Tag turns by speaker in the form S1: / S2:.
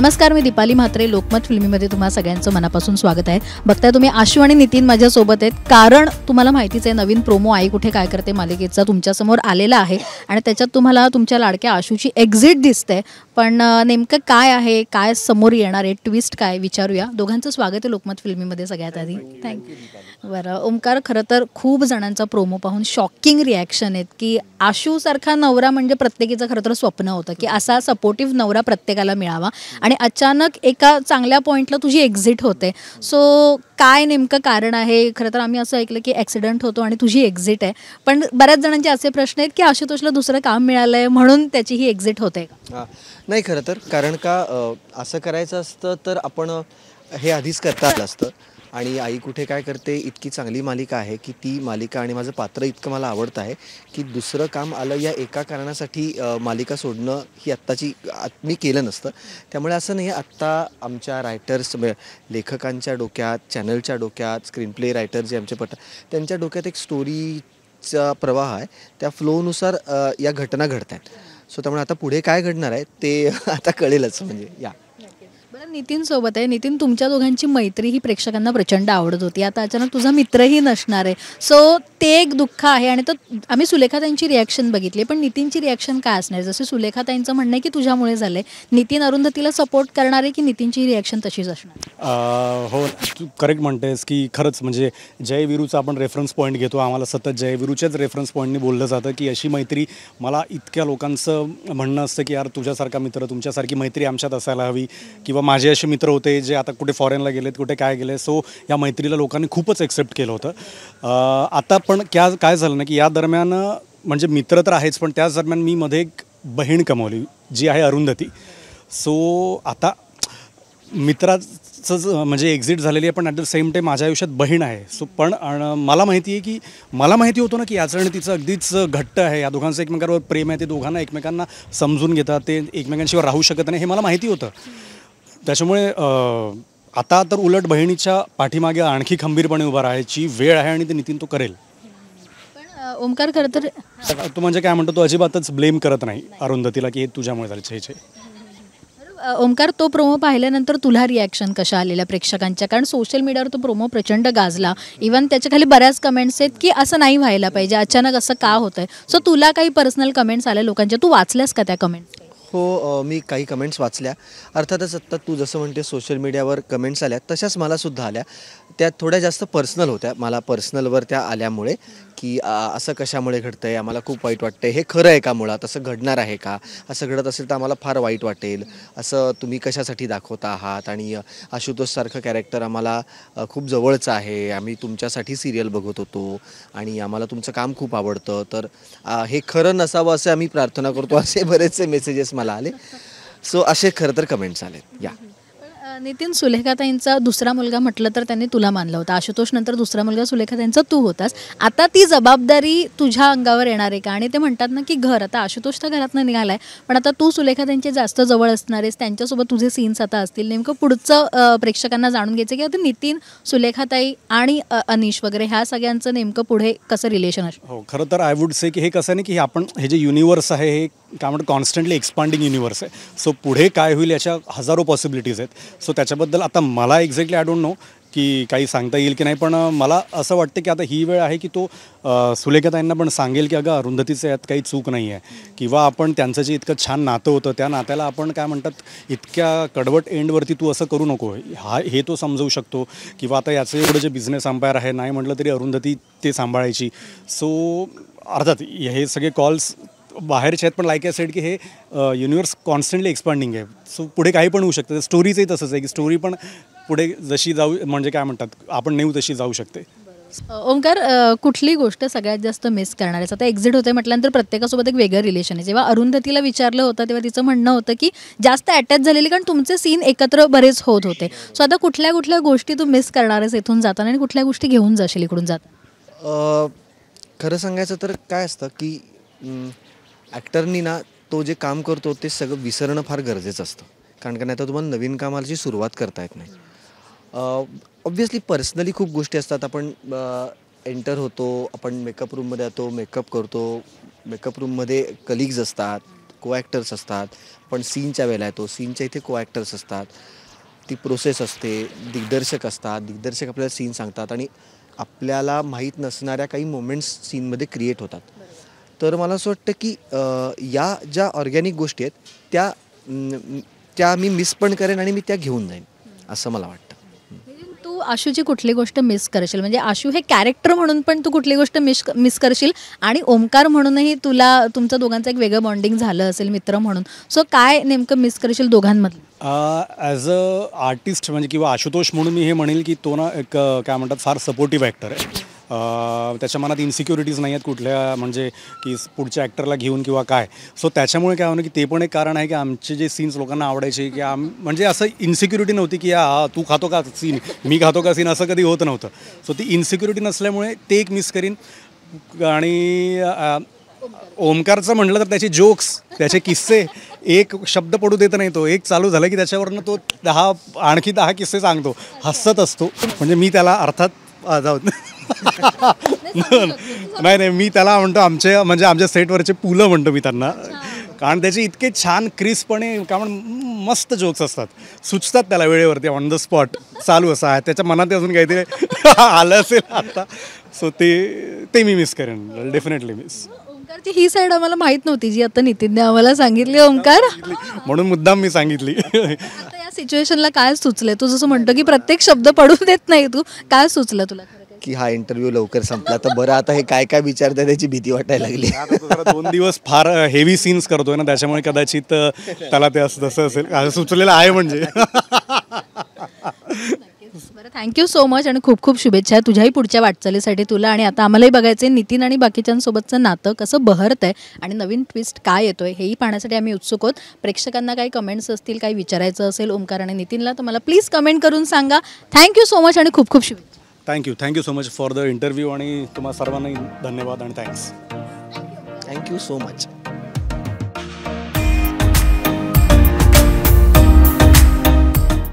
S1: नमस्कार, मी दीपाली म्हात्रे. लोकमत फिल्मीमध्ये तुम्हा सगळ्यांचं मनापासून स्वागत आहे. बघताय तुम्ही आशू आणि नितीन माझ्यासोबत आहेत, कारण तुम्हाला माहितीच आहे नवीन प्रोमो आई कुठे काय करते मालिकेचा तुमच्यासमोर आलेला आहे आणि त्याच्यात तुम्हाला तुमच्या लाडक्या आशूची एक्झिट दिसते. पण नेमकं काय आहे, काय समोर येणार आहे, ट्विस्ट काय, विचारूया. दोघांचं स्वागत आहे लोकमत फिल्मीमध्ये. सगळ्यात आधी थँक्यू. बरं ओमकार, खरं तर खूप जणांचा प्रोमो पाहून शॉकिंग रिॲक्शन आहेत की आशूसारखा नवरा म्हणजे प्रत्येकीचं खरं तर स्वप्न होतं की असा सपोर्टिव्ह नवरा प्रत्येकाला मिळावा, आणि अचानक एका चांगल्या पॉईंटला तुझी एक्झिट होते. सो काय नेमकं कारण आहे? खरं तर आम्ही असं ऐकलं की ॲक्सिडेंट होतो आणि तुझी एक्झिट आहे, पण बऱ्याच जणांचे असे प्रश्न आहेत की आशुतोषला दुसरं काम मिळालं आहे म्हणून त्याची ही एक्झिट होते.
S2: नाही, खरं तर कारण का असं करायचं असतं तर आपण हे आधीच करता आलं असतं. आणि आई कुठे काय करते इतकी चांगली मालिका आहे की ती मालिका आणि माझं पात्र इतकं मला आवडतं आहे की दुसरं काम आलं या एका कारणासाठी मालिका सोडणं ही आत्ताची मी केलं नसतं. त्यामुळे असं नाही आहे, आत्ता आमच्या रायटर्स लेखकांच्या डोक्यात, चॅनलच्या डोक्यात, स्क्रीन प्ले रायटर जे आमचे त्यांच्या डोक्यात एक स्टोरीचा प्रवाह आहे. त्या फ्लोनुसार या घटना घडत आहेत. सो त्यामुळे आता पुढे काय घडणार आहे ते आता कळेलच. म्हणजे या
S1: बरं, नितीन सोबत आहे. नितीन, तुमच्या दोघांची मैत्री ही प्रेक्षकांना प्रचंड आवडत होती. आता अचानक तुझा मित्रही नसणार आहे. सो ते एक दुःख आहे. आणि तर आम्ही सुलेखाताईंची रिॲक्शन बघितली, पण नितीनची रिॲक्शन काय असणार? जसं सुलेखाताईंचं म्हणणं आहे की तुझ्यामुळे झालं आहे. नितीन अरुंधतीला सपोर्ट करणार आहे की नितीनची रिॲक्शन तशीच असणार?
S3: हो, तू करेक्ट म्हणतेस की खरंच म्हणजे जयवीरूचा आपण रेफरन्स पॉईंट घेतो. आम्हाला सतत जयवीरूच्याच रेफरन्स पॉईंटने बोललं जातं की अशी मैत्री, मला इतक्या लोकांचं म्हणणं असतं की यार तुझ्यासारखा मित्र, तुमच्यासारखी मैत्री आमच्यात असायला हवी. किंवा माझे असे मित्र होते जे आता कुठे फॉरेनला गेलेत, कुठे काय गेले. सो या मैत्रीला लोकांनी खूपच एक्सेप्ट केलं होतं. आता पण काय झालं ना की या दरम्यान म्हणजे मित्र तर आहेच, पण त्याच दरम्यान मी मध्ये एक बहीण कमावली जी आहे अरुंधती. सो आता मित्राचं म्हणजे एक्झिट झालेली आहे, पण ॲट द सेम टाईम माझ्या आयुष्यात बहीण आहे. सो पण मला माहिती आहे की मला माहिती होतं ना की याचं आणि तिचं अगदीच घट्ट आहे, या दोघांचं एकमेकांवर प्रेम आहे, ते दोघांना एकमेकांना समजून घेतात, ते एकमेकांशिवाय राहू शकत नाही, हे मला माहिती होतं. त्याच्यामुळे आता तर उलट बहिणीच्या पाठीमागे आणखी खंबीरपणे उभा राहायची वेळ आहे आणि ते नितीन तो करेल.
S1: पण ओमकार, खरं तर
S3: तो म्हणजे काय म्हणतो, तो अजिबातच ब्लेम करत नाही अरुंधतीला की हे तुझ्यामुळे झालं छे.
S1: ओमकार, तो प्रोमो पाहिल्यानंतर तुला रिॲक्शन कशा आलेल्या प्रेक्षकांच्या? कारण सोशल मीडियावर तो प्रोमो प्रचंड गाजला. इवन त्याच्या खाली बऱ्याच कमेंट्स आहेत की असं नाही व्हायला पाहिजे, अचानक असं का होतंय. सो तुला काही पर्सनल कमेंट्स आल्या लोकांच्या, तू वाचल्यास का त्या कमेंट्स?
S2: हो, मी काही कमेंट्स वाचल्या. अर्थातच आत्ता तू जसं म्हणते सोशल मीडियावर कमेंट्स आल्या तशाच मलासुद्धा आल्या. त्या थोड्या जास्त पर्सनल होत्या. मला पर्सनलवर त्या आल्यामुळे की असं कशामुळे घडतं आहे, आम्हाला खूप वाईट वाटतं आहे, हे खरं आहे का, मुळात असं घडणार आहे का, असं घडत असेल तर आम्हाला फार वाईट वाटेल, असं तुम्ही कशासाठी दाखवत आहात, आणि आशुतोषसारखं कॅरेक्टर आम्हाला खूप जवळचं आहे, आम्ही तुमच्यासाठी सिरियल बघत होतो आणि आम्हाला तुमचं काम खूप आवडतं, तर हे खरं नसावं असं आम्ही प्रार्थना करतो, असे बरेचसे मेसेजेस मला आले. सो असे खरं तर कमेंट्स आले. या
S1: नितीन, सुलेखाताईंचा दुसरा मुलगा म्हटलं तर त्यांनी तुला मानलं होतं. आशुतोष नंतर दुसरा मुलगा सुलेखाताईंचा तू होतास. आता ती जबाबदारी तुझ्या अंगावर येणार आहे का? आणि ते म्हणतात ना की घर, आता आशुतोष तर घरातनं निघाला आहे, पण आता तू सुलेखाताईंचे जास्त जवळ असणार आहेस, त्यांच्यासोबत तुझे सीन्स आता असतील. नेमकं पुढचं प्रेक्षकांना जाणून घ्यायचं की आता नितीन, सुलेखाताई आणि अनिश वगैरे ह्या सगळ्यांचं नेमकं पुढे कसं रिलेशन असतं?
S3: हो, खरं तर आय वुड से की हे कसं आहे ना की आपण हे जे युनिवर्स आहे हे काय म्हणतो कॉन्स्टंटली एक्सपांडिंग युनिवर्स आहे. सो पुढे काय होईल याच्या हजारो पॉसिबिलिटीज आहेत. सो त्याच्याबद्दल आता मला एक्झॅक्टली आय डोंट नो की काही सांगता येईल की नाही, पण मला असं वाटतं की आता ही वेळ आहे की तो सुलेखाताईंना पण सांगेल की अगं अरुंधतीचं यात काही चूक नाही आहे, किंवा आपण त्यांचं जे इतकं छान नातं होतं त्या नात्याला आपण काय म्हणतात इतक्या कडवट एंडवरती तू असं करू नको, हे तो समजवू शकतो. किंवा आता याचं एवढं जे बिझनेस अंपायर आहे, नाही म्हटलं तरी अरुंधती ते सांभाळायची. सो अर्थात हे सगळे कॉल्स बाहेरचे आहेत, पण लाईक आय सेड की हे युनिवर्स कॉन्स्टंटली एक्सपांडिंग आहे. सो पुढे काही पण होऊ शकतं. स्टोरीचंही तसंच आहे की स्टोरी पण पुढे जशी जाऊ, म्हणजे काय म्हणतात आपण नेऊ तशी जाऊ शकते.
S1: ओमकार, कुठली गोष्ट सगळ्यात जास्त मिस करणार आहेस? आता एक्झिट होते म्हटल्यानंतर प्रत्येकासोबत एक वेगळं रिलेशन आहे. जेव्हा अरुंधतीला विचारलं होतं तेव्हा तिचं म्हणणं होतं की जास्त अटॅच झालेली, कारण तुमचे सीन एकत्र बरेच होत होते. सो आता कुठल्या कुठल्या गोष्टी तू मिस करणार आहेस इथून जाताना, आणि कुठल्या गोष्टी घेऊन जाशील इकडून जाताना?
S2: खरं सांगायचं तर काय असतं की ॲक्टरनी ना तो जे काम करतो ते सगळं विसरणं फार गरजेचं असतं. कारण का नाही तर तुम्हाला नवीन कामाची सुरुवात करता येत नाही. ऑब्व्हियसली पर्सनली खूप गोष्टी असतात. आपण एंटर होतो, आपण मेकअप रूममध्ये जातो, मेकअप करतो, मेकअप रूममध्ये कलिग्ज असतात, को ॲक्टर्स असतात, पण सीनच्या वेळेला येतो, सीनच्या इथे को ॲक्टर्स असतात, ती प्रोसेस असते, दिग्दर्शक असतात, दिग्दर्शक आपल्याला सीन सांगतात आणि आपल्याला माहीत नसणाऱ्या काही मोमेंट्स सीनमध्ये क्रिएट होतात. तर मला असं वाटतं की या ज्या ऑर्गॅनिक गोष्टी आहेत त्या मी मिस पण करेन आणि मी त्या घेऊन जाईन असं मला वाटतं.
S1: तू आशूची कुठली गोष्ट मिस करशील, म्हणजे आशू हे कॅरेक्टर म्हणून पण तू कुठली गोष्ट मिस करशील, आणि ओमकार म्हणूनही तुला तुमचं दोघांचं एक वेगळं बॉन्डिंग झालं असेल मित्र म्हणून, सो काय नेमकं मिस करशील दोघांमधलं?
S3: ॲज अ आर्टिस्ट म्हणजे किंवा आशुतोष म्हणून मी हे म्हणेल की तो ना एक काय म्हणतात फार सपोर्टिव्ह ॲक्टर आहे. त्याच्या मनात इन्सिक्युरिटीज नाही आहेत कुठल्या, म्हणजे की पुढच्या ॲक्टरला घेऊन किंवा काय. सो त्याच्यामुळे काय होतं की ते पण एक कारण आहे की आमचे जे सीन्स लोकांना आवडायचे की म्हणजे असं इन्सिक्युरिटी नव्हती की तू खातो का सीन, मी खातो का सीन, असं कधी होत नव्हतं. सो ती इन्सिक्युरिटी नसल्यामुळे ते एक मिस करीन. आणि ओमकारचं म्हटलं तर त्याचे जोक्स, त्याचे किस्से, एक शब्द पडू देत नाही तो. एक चालू झालं की त्याच्यावरनं तो आणखी 10 किस्से सांगतो, हसत असतो. म्हणजे मी त्याला अर्थात जाऊ नाही मी त्याला म्हणतो आमच्या सेटवरचे पुलं म्हणतो मी त्यांना, कारण त्याचे इतके छान क्रिस्पणे मस्त जोक्स असतात, सुचतात त्याला वेळेवरती ऑन द स्पॉट चालू असं आहे, त्याच्या मनात अजून काहीतरी आलं असेल आता. सो ते मी मिस करेन, डेफिनेटली मिस.
S1: ओमकारची ही साईड आम्हाला माहीत नव्हती जी आता नितीनने आम्हाला सांगितली. ओमकार,
S3: म्हणून मुद्दाम मी सांगितली.
S1: आता या सिच्युएशनला काय सुचलंय? तू जसं म्हणतो की प्रत्येक शब्द पडू देत नाही तू, काय सुचलं तुला
S2: की हा इंटरव्ह्यू लवकर संपला तर बरं, आता हे काय काय विचारताय त्याची भीती वाटायला लागली.
S3: 2 दिवस फार हेवी सीन्स करतोय ना, त्याच्यामुळे कदाचित त्याला ते असं तसं असेल सुचलेलं आहे म्हणजे.
S1: बरं, थँक्यू सो मच आणि खूप खूप शुभेच्छा तुझ्याही पुढच्या वाटचालीसाठी तुला. आणि आता आम्हालाही बघायचं आहे नितीन आणि बाकीच्यांसोबतचं नातं कसं बहरत आहे आणि नवीन ट्विस्ट काय येतोय हेही पाहण्यासाठी आम्ही उत्सुक आहोत. प्रेक्षकांना काही कमेंट्स असतील, काही विचारायचं असेल ओमकार आणि नितीनला, तर मला प्लीज कमेंट करून सांगा. थँक्यू सो मच आणि खूप खूप शुभेच्छा.
S3: Thank you so much for the interview आणि तुम्हा सर्वांना धन्यवाद आणि थँक्स.
S2: Thank you so much.